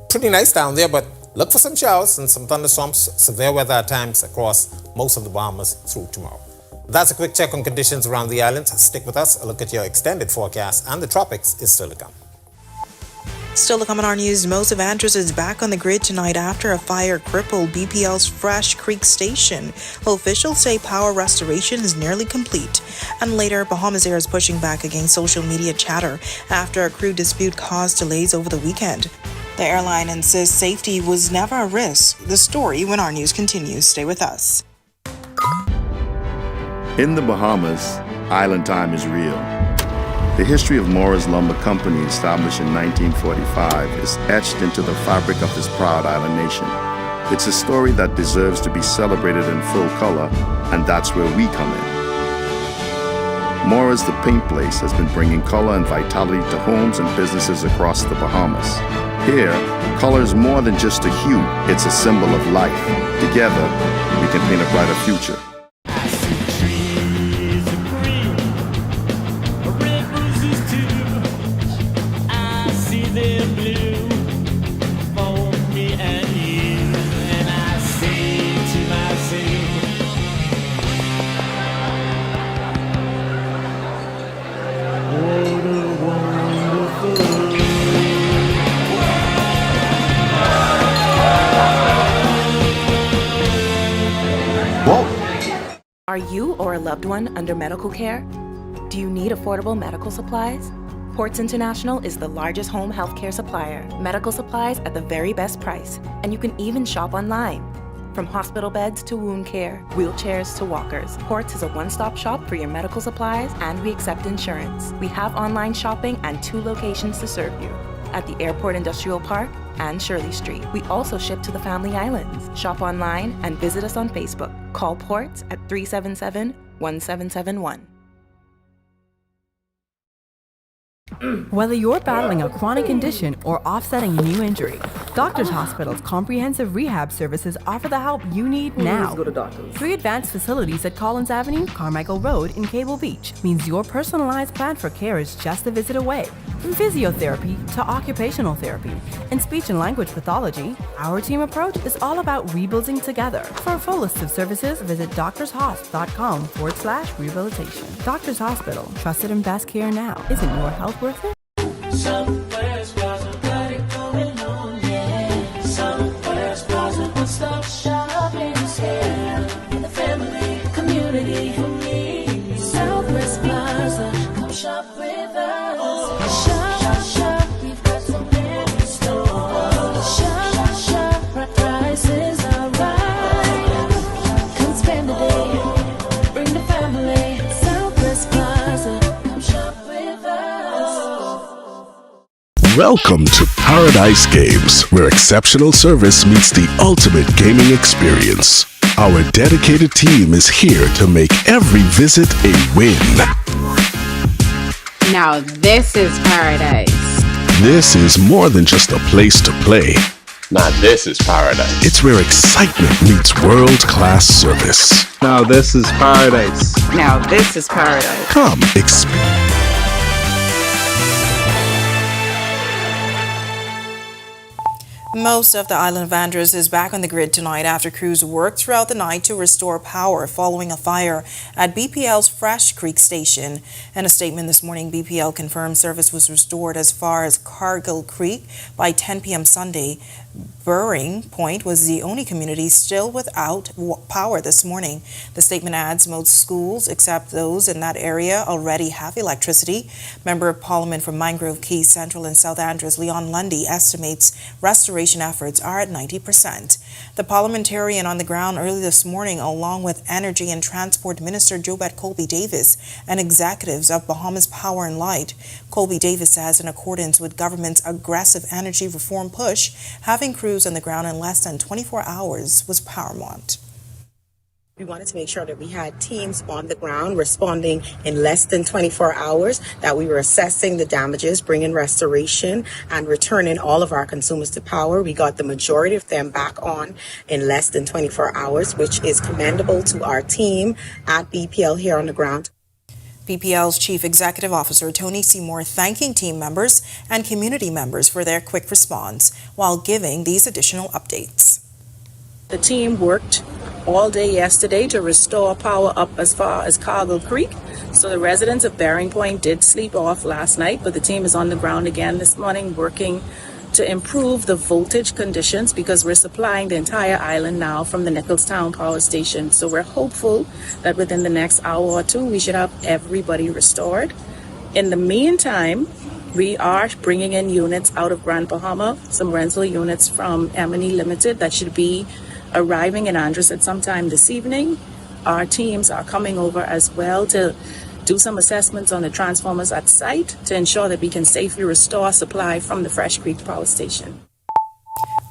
pretty nice down there, but look for some showers and some thunderstorms, severe weather at times across most of the Bahamas through tomorrow. That's a quick check on conditions around the island. Stick with us. A look at your extended forecast, and the tropics is still to come. Still to come on our news, most of Andros is back on the grid tonight after a fire crippled BPL's Fresh Creek station. Officials say power restoration is nearly complete. And later, Bahamas Air is pushing back against social media chatter after a crew dispute caused delays over the weekend. The airline insists safety was never a risk. The story when our news continues. Stay with us. In the Bahamas, island time is real. The history of Morris Lumber Company, established in 1945, is etched into the fabric of this proud island nation. It's a story that deserves to be celebrated in full color, and that's where we come in. Morris the Paint Place has been bringing color and vitality to homes and businesses across the Bahamas. Here, color is more than just a hue, it's a symbol of life. Together, we can paint a brighter future. Are you or a loved one under medical care? Do you need affordable medical supplies? Ports International is the largest home healthcare supplier. Medical supplies at the very best price, and you can even shop online. From hospital beds to wound care, wheelchairs to walkers, Ports is a one-stop shop for your medical supplies, and we accept insurance. We have online shopping and 2 locations to serve you, at the Airport Industrial Park and Shirley Street. We also ship to the Family Islands. Shop online and visit us on Facebook. Call Ports at 377-1771. Whether you're battling a chronic condition or offsetting a new injury, Doctors Hospital's comprehensive rehab services offer the help you need now. Go to doctors. 3 advanced facilities at Collins Avenue, Carmichael Road, and Cable Beach means your personalized plan for care is just a visit away. From physiotherapy to occupational therapy and speech and language pathology, our team approach is all about rebuilding together. For a full list of services, visit doctorshosp.com/rehabilitation. Doctors Hospital, trusted and best care now. Isn't your health worth it? Somewhere's got it going on, yeah. Somewhere's one-stop shopping is here. For the family, community who needs Southwest Plaza. Come shop with us. Shop, we've got so many stores. Shop, prices are right. Come spend the day, bring the family. Southwest Plaza, come shop with us. Welcome to Paradise Games, where exceptional service meets the ultimate gaming experience. Our dedicated team is here to make every visit a win. Now this is paradise. This is more than just a place to play. Now this is paradise. It's where excitement meets world-class service. Now this is paradise. Now this is paradise. Come experience. Most of the island of Andros is back on the grid tonight after crews worked throughout the night to restore power following a fire at BPL's Fresh Creek station. In a statement this morning, BPL confirmed service was restored as far as Cargill Creek by 10 p.m. Sunday. Burring Point was the only community still without power this morning. The statement adds most schools, except those in that area, already have electricity. Member of Parliament from Mangrove Key, Central and South Andros, Leon Lundy, estimates restoration efforts are at 90%. The parliamentarian on the ground early this morning, along with Energy and Transport Minister Jobette Colby Davis and executives of Bahamas Power and Light. Colby Davis says in accordance with government's aggressive energy reform push, having crews on the ground in less than 24 hours was paramount. We wanted to make sure that we had teams on the ground responding in less than 24 hours, that we were assessing the damages, bringing restoration, and returning all of our consumers to power. We got the majority of them back on in less than 24 hours, which is commendable to our team at BPL here on the ground. BPL's Chief Executive Officer Tony Seymour thanking team members and community members for their quick response while giving these additional updates. The team worked all day yesterday to restore power up as far as Cargill Creek. So the residents of Baring Point did sleep off last night, but the team is on the ground again this morning working to improve the voltage conditions because we're supplying the entire island now from the Nicholstown power station. So we're hopeful that within the next hour or two, we should have everybody restored. In the meantime, We are bringing in units out of Grand Bahama, some rental units from M&E Limited that should be arriving in Andros at some time this evening. Our teams are coming over as well to do some assessments on the transformers at site to ensure that we can safely restore supply from the Fresh Creek Power Station.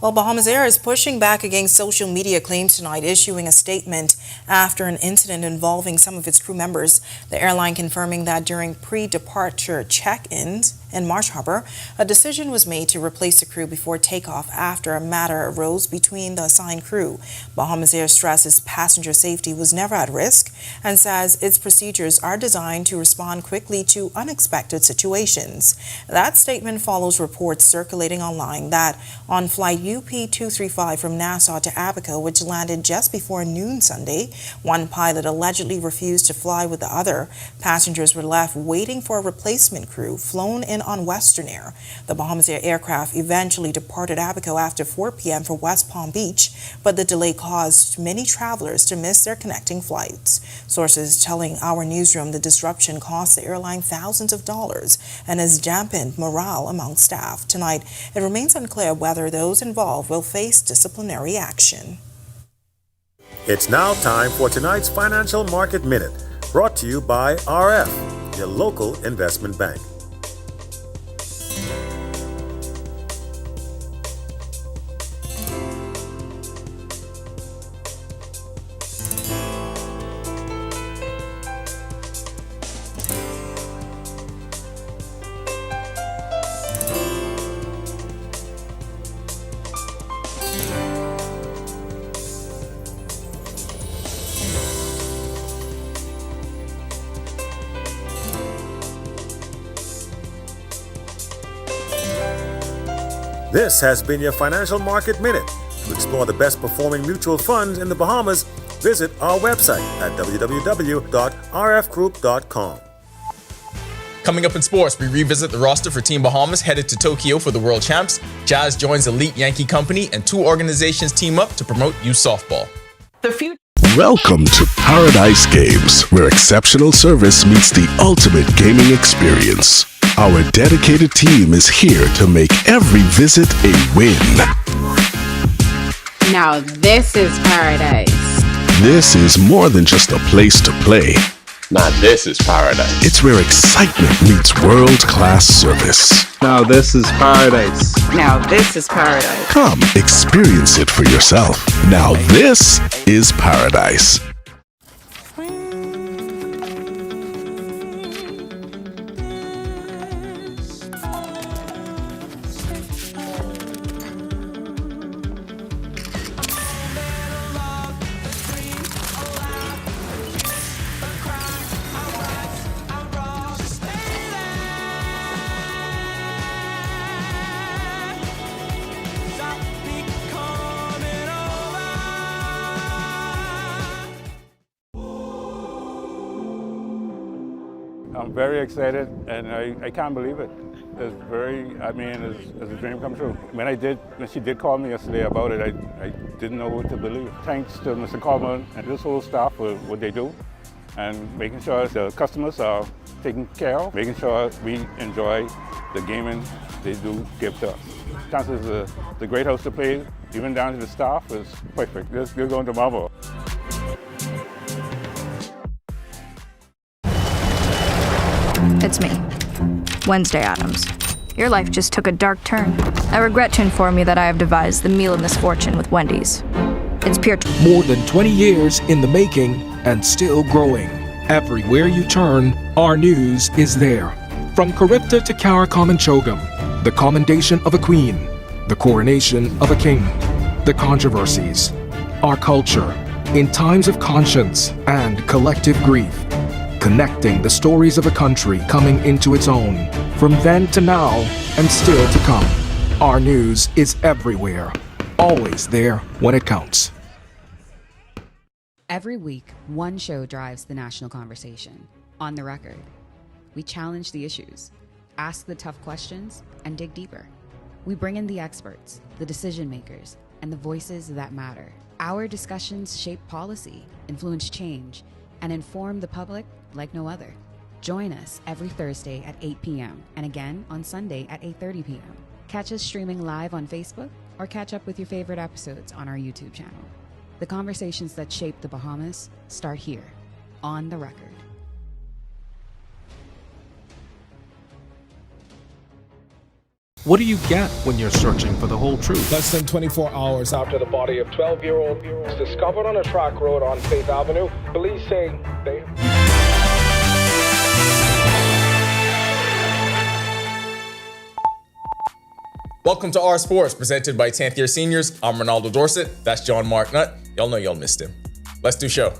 Well, Bahamas Air is pushing back against social media claims tonight, issuing a statement after an incident involving some of its crew members. The airline confirming that during pre-departure check-ins in Marsh Harbor, a decision was made to replace the crew before takeoff after a matter arose between the assigned crew. Bahamas Air stresses passenger safety was never at risk and says its procedures are designed to respond quickly to unexpected situations. That statement follows reports circulating online that on flight UP235 from Nassau to Abaco, which landed just before noon Sunday, one pilot allegedly refused to fly with the other. Passengers were left waiting for a replacement crew flown in on Western Air. The Bahamas Air aircraft eventually departed Abaco after 4 p.m. for West Palm Beach, but the delay caused many travelers to miss their connecting flights. Sources telling our newsroom the disruption cost the airline thousands of dollars and has dampened morale among staff. Tonight, it remains unclear whether those involved will face disciplinary action. It's now time for tonight's Financial Market Minute, brought to you by RF, your local investment bank. This has been your Financial Market Minute. To explore the best performing mutual funds in the Bahamas, visit our website at www.rfgroup.com. Coming up in sports, we revisit the roster for Team Bahamas headed to Tokyo for the World Champs. Jazz joins Elite Yankee Company, and two organizations team up to promote youth softball. Welcome to Paradise Games, where exceptional service meets the ultimate gaming experience. Our dedicated team is here to make every visit a win. Now this is paradise. This is more than just a place to play. Now this is paradise. It's where excitement meets world-class service. Now this is paradise. Now this is paradise. Come, experience it for yourself. Now this is paradise. I'm very excited, and I can't believe it. It's a dream come true. When she did call me yesterday about it, I didn't know what to believe. Thanks to Mr. Coleman and this whole staff for what they do, and making sure the customers are taken care of, making sure we enjoy the gaming they do give to us. Chances is the great house to play, even down to the staff, is perfect. You're going to marvel. It's me, Wednesday Addams. Your life just took a dark turn. I regret to inform you that I have devised the meal of misfortune with Wendy's. It's pure... More than 20 years in the making and still growing. Everywhere you turn, our news is there. From Charybda to Karakomanchogam, the commendation of a queen, the coronation of a king, the controversies, our culture, in times of conscience and collective grief, connecting the stories of a country coming into its own, from then to now and still to come. Our news is everywhere, always there when it counts. Every week, one show drives the national conversation. On the Record. We challenge the issues, ask the tough questions, and dig deeper. We bring in the experts, the decision makers, and the voices that matter. Our discussions shape policy, influence change, and inform the public like no other. Join us every Thursday at 8 p.m. and again on Sunday at 8:30 p.m. Catch us streaming live on Facebook or catch up with your favorite episodes on our YouTube channel. The conversations that shape the Bahamas start here, on the record. What do you get when you're searching for the whole truth? Less than 24 hours after the body of 12-year-old was discovered on a track road on Faith Avenue, police say they... Welcome to Our Sports, presented by 10th year seniors. I'm Ronaldo Dorset. That's John Mark Nutt. Y'all know y'all missed him. Let's do show.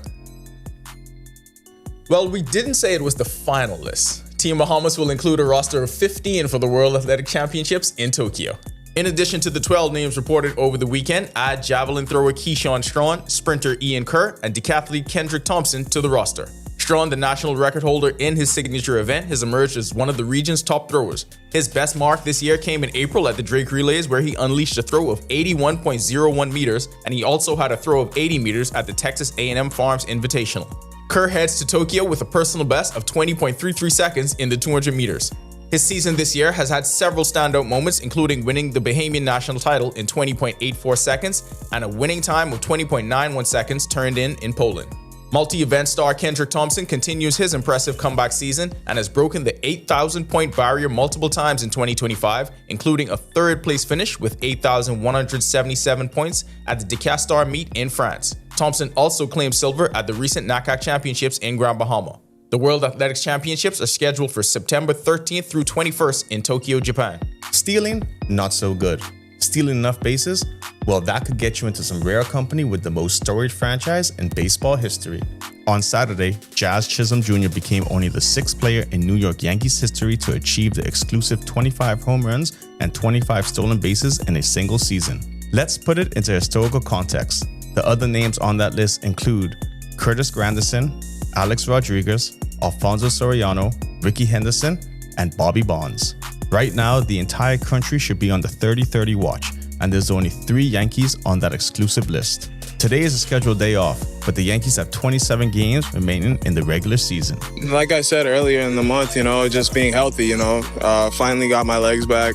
Well, we didn't say it was the final list. Team Bahamas will include a roster of 15 for the World Athletic Championships in Tokyo. In addition to the 12 names reported over the weekend, add javelin thrower Keyshawn Strawn, sprinter Ian Kerr, and decathlete Kendrick Thompson to the roster. Strawn, the national record holder in his signature event, has emerged as one of the region's top throwers. His best mark this year came in April at the Drake Relays, where he unleashed a throw of 81.01 meters, and he also had a throw of 80 meters at the Texas A&M Farms Invitational. Kerr heads to Tokyo with a personal best of 20.33 seconds in the 200 meters. His season this year has had several standout moments, including winning the Bahamian national title in 20.84 seconds and a winning time of 20.91 seconds turned in Poland. Multi-event star Kendrick Thompson continues his impressive comeback season and has broken the 8,000-point barrier multiple times in 2025, including a third-place finish with 8,177 points at the Decastar meet in France. Thompson also claimed silver at the recent NACAC Championships in Grand Bahama. The World Athletics Championships are scheduled for September 13th through 21st in Tokyo, Japan. Stealing, not so good. Stealing enough bases? Well, that could get you into some rare company with the most storied franchise in baseball history. On Saturday, Jazz Chisholm Jr. became only the 6th player in New York Yankees history to achieve the exclusive 25 home runs and 25 stolen bases in a single season. Let's put it into historical context. The other names on that list include Curtis Granderson, Alex Rodriguez, Alfonso Soriano, Ricky Henderson, and Bobby Bonds. Right now, the entire country should be on the 30-30 watch, and there's only 3 Yankees on that exclusive list. Today is a scheduled day off, but the Yankees have 27 games remaining in the regular season. Like I said earlier in the month, just being healthy, finally got my legs back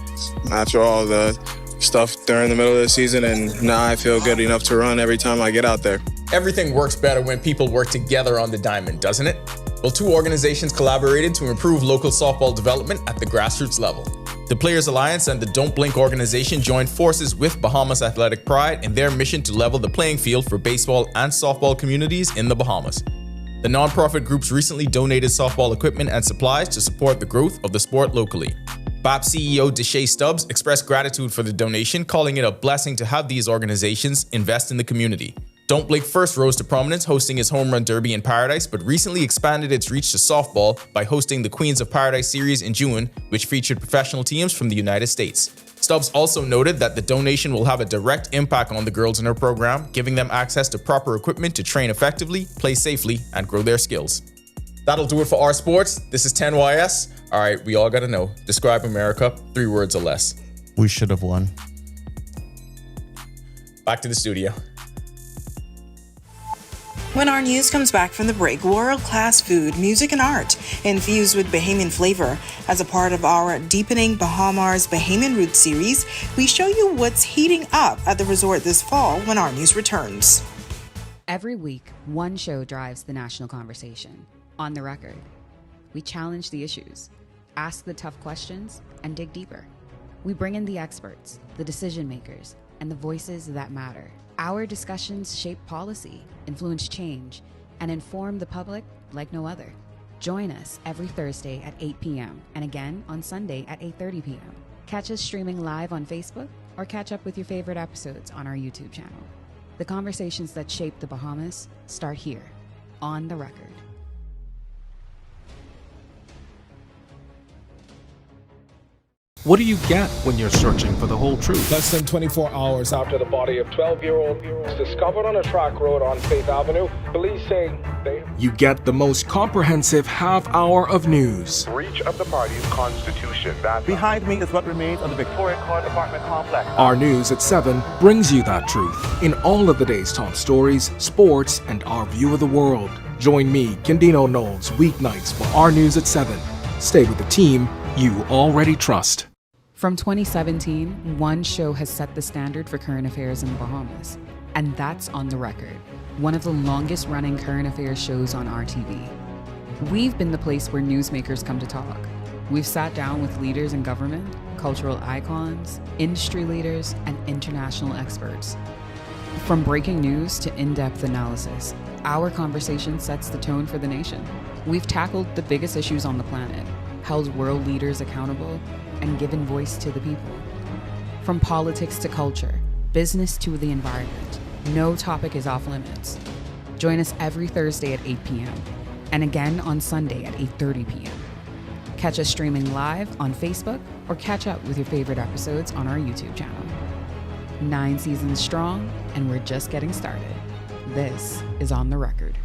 after all the stuff during the middle of the season, and now I feel good enough to run every time I get out there. Everything works better when people work together on the diamond, doesn't it? Well, 2 organizations collaborated to improve local softball development at the grassroots level. The Players Alliance and the Don't Blink organization joined forces with Bahamas Athletic Pride in their mission to level the playing field for baseball and softball communities in the Bahamas. The nonprofit groups recently donated softball equipment and supplies to support the growth of the sport locally. BAP CEO Deshae Stubbs expressed gratitude for the donation, calling it a blessing to have these organizations invest in the community. Don't Blink first rose to prominence hosting its Home Run Derby in Paradise, but recently expanded its reach to softball by hosting the Queens of Paradise series in June, which featured professional teams from the United States. Stubbs also noted that the donation will have a direct impact on the girls in her program, giving them access to proper equipment to train effectively, play safely, and grow their skills. That'll do it for Our Sports. This is 10YS. All right, we all gotta know. Describe America, 3 words or less. We should have won. Back to the studio. When our news comes back from the break, world-class food, music, and art infused with Bahamian flavor. As a part of our Deepening Baha Mar's Bahamian Roots series, we show you what's heating up at the resort this fall when our news returns. Every week, one show drives the national conversation. On the record, we challenge the issues, ask the tough questions, and dig deeper. We bring in the experts, the decision makers, and the voices that matter. Our discussions shape policy, influence change, and inform the public like no other. Join us every Thursday at 8 p.m. and again on Sunday at 8:30 p.m. Catch us streaming live on Facebook or catch up with your favorite episodes on our YouTube channel. The conversations that shape the Bahamas start here, on the record. What do you get when you're searching for the whole truth? Less than 24 hours after the body of 12-year-old was discovered on a track road on Faith Avenue, police say they... You get the most comprehensive half hour of news. Breach of the party's constitution. Behind me is what remains of the Victoria Court apartment complex. Our News at 7 brings you that truth in all of the day's top stories, sports, and our view of the world. Join me, Kendino Knowles, weeknights for Our News at 7. Stay with the team you already trust. From 2017, one show has set the standard for current affairs in the Bahamas, and that's On the Record, one of the longest running current affairs shows on RTV. We've been the place where newsmakers come to talk. We've sat down with leaders in government, cultural icons, industry leaders, and international experts. From breaking news to in-depth analysis, our conversation sets the tone for the nation. We've tackled the biggest issues on the planet, held world leaders accountable, and given voice to the people. From politics to culture, business to the environment, no topic is off limits. Join us every Thursday at 8 p.m. and again on Sunday at 8:30 p.m. Catch us streaming live on Facebook or catch up with your favorite episodes on our YouTube channel. 9 seasons strong, and we're just getting started. This is On the Record.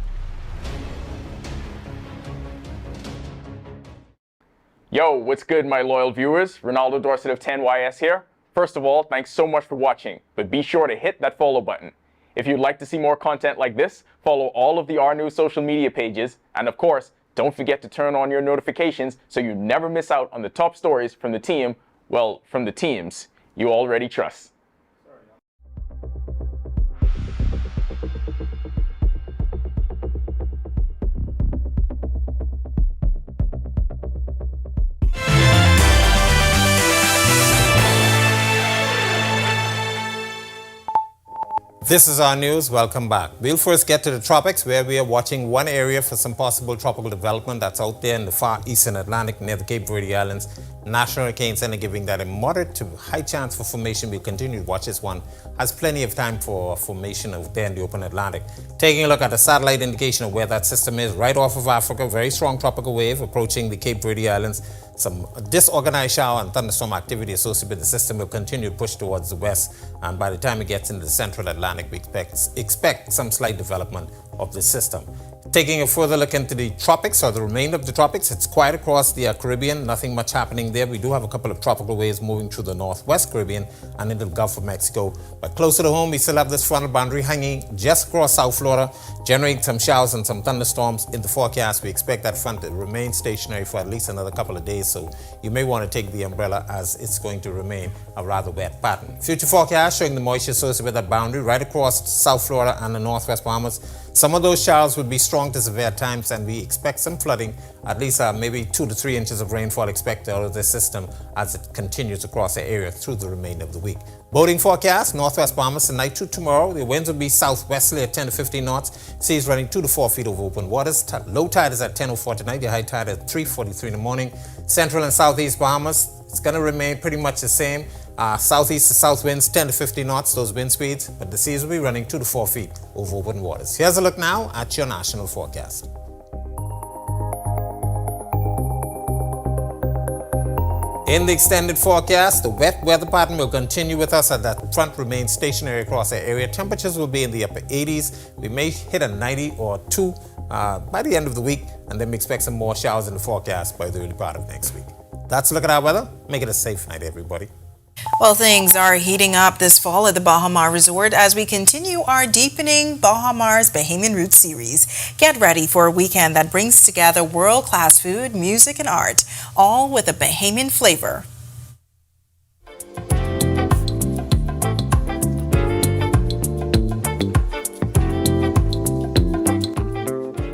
Yo, what's good, my loyal viewers? Ronaldo Dorset of 10YS here. First of all, thanks so much for watching, but be sure to hit that follow button. If you'd like to see more content like this, follow all of the R News social media pages, and of course, don't forget to turn on your notifications so you never miss out on the top stories from the team, well, from the teams you already trust. This is Our News. Welcome back. We'll first get to the tropics, where we are watching one area for some possible tropical development that's out there in the far eastern Atlantic near the Cape Verde Islands. National Hurricane Center giving that a moderate to high chance for formation. We'll continue to watch this one. Has plenty of time for formation out there in the open Atlantic. Taking a look at the satellite indication of where that system is, right off of Africa, very strong tropical wave approaching the Cape Verde Islands. Some disorganized shower and thunderstorm activity associated with the system will continue to push towards the west, and by the time it gets into the central Atlantic, we expect some slight development of the system. Taking a further look into the tropics, or the remainder of the tropics, it's quiet across the Caribbean, nothing much happening there. We do have a couple of tropical waves moving through the northwest Caribbean and into the Gulf of Mexico. But closer to home, we still have this frontal boundary hanging just across South Florida, generating some showers and some thunderstorms in the forecast. We expect that front to remain stationary for at least another couple of days, so you may want to take the umbrella as it's going to remain a rather wet pattern. Future forecast showing the moisture associated with that boundary right across South Florida and the northwest Bahamas. Some of those showers will be strong to severe at times, and we expect some flooding, at least maybe 2 to 3 inches of rainfall expected out of this system as it continues across the area through the remainder of the week. Boating forecast, northwest Bahamas tonight to tomorrow. The winds will be southwesterly at 10 to 15 knots. Seas running 2 to 4 feet over open waters. Low tide is at 10:04 tonight. The high tide at 3:43 in the morning. Central and southeast Bahamas, it's going to remain pretty much the same. Southeast to south winds 10 to 50 knots, those wind speeds, but the seas will be running 2 to 4 feet over open waters. Here's a look now at your national forecast. In the extended forecast, the wet weather pattern will continue with us as that front remains stationary across the area. Temperatures will be in the upper 80s. We may hit a 90 or 2 by the end of the week, and then we expect some more showers in the forecast by the early part of next week. That's a look at our weather. Make it a safe night, everybody. Well, things are heating up this fall at the Baha Mar Resort as we continue our deepening Baha Mar's Bahamian Roots series. Get ready for a weekend that brings together world-class food, music, and art, all with a Bahamian flavor.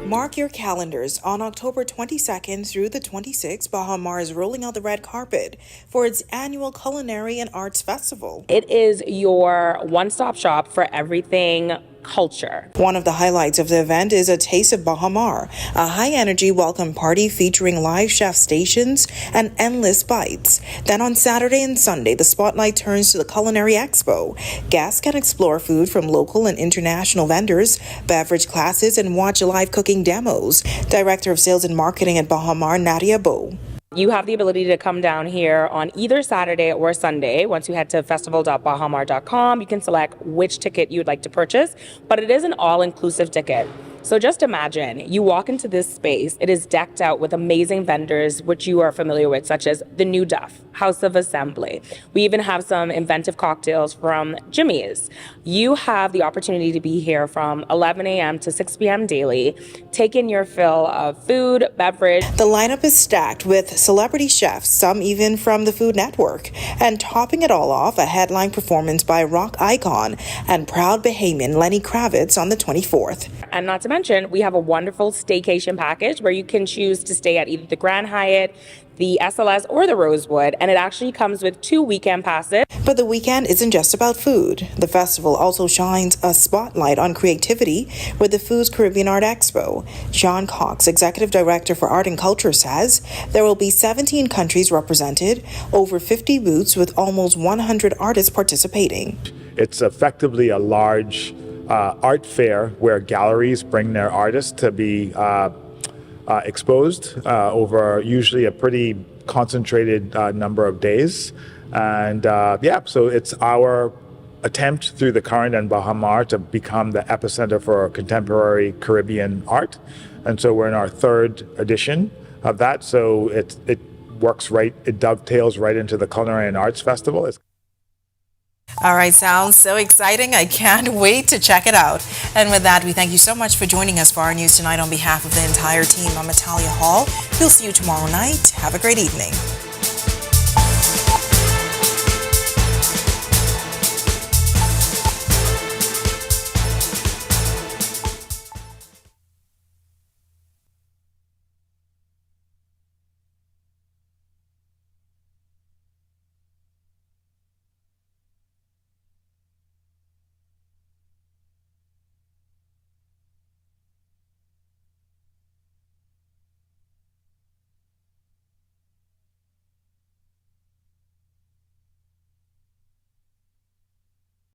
Mark your calendars. On October 22nd through the 26th, Baha Mar is rolling out the red carpet for its annual Culinary and Arts Festival. It is your one-stop shop for everything culture. One of the highlights of the event is a Taste of Baha Mar, a high-energy welcome party featuring live chef stations and endless bites. Then on Saturday and Sunday, the spotlight turns to the Culinary Expo. Guests can explore food from local and international vendors, beverage classes, and watch live cooking demos. Director of Sales and Marketing at Baha Mar, Nadia Bo. You have the ability to come down here on either Saturday or Sunday. Once you head to festival.bahamar.com, you can select which ticket you'd like to purchase, but it is an all-inclusive ticket. So just imagine, you walk into this space, it is decked out with amazing vendors, which you are familiar with, such as the New Duff, House of Assembly. We even have some inventive cocktails from Jimmy's. You have the opportunity to be here from 11 a.m. to 6 p.m. daily. Take in your fill of food, beverage. The lineup is stacked with celebrity chefs, some even from the Food Network. And topping it all off, a headline performance by rock icon and proud Bahamian Lenny Kravitz on the 24th. And not to mention, we have a wonderful staycation package where you can choose to stay at either the Grand Hyatt, the SLS, or the Rosewood, and it actually comes with 2 weekend passes. But the weekend isn't just about food. The festival also shines a spotlight on creativity with the Foods Caribbean Art Expo. John Cox, Executive Director for Art and Culture, says there will be 17 countries represented, over 50 booths with almost 100 artists participating. It's effectively a large art fair where galleries bring their artists to be exposed over usually a pretty concentrated number of days. And so it's our attempt through the Current and Baha Mar to become the epicenter for contemporary Caribbean art. And so we're in our 3rd edition of that. So it works right, it dovetails right into the Culinary and Arts Festival. All right, sounds so exciting. I can't wait to check it out. And with that, we thank you so much for joining us for our news tonight. On behalf of the entire team, I'm Natalia Hall. We'll see you tomorrow night. Have a great evening.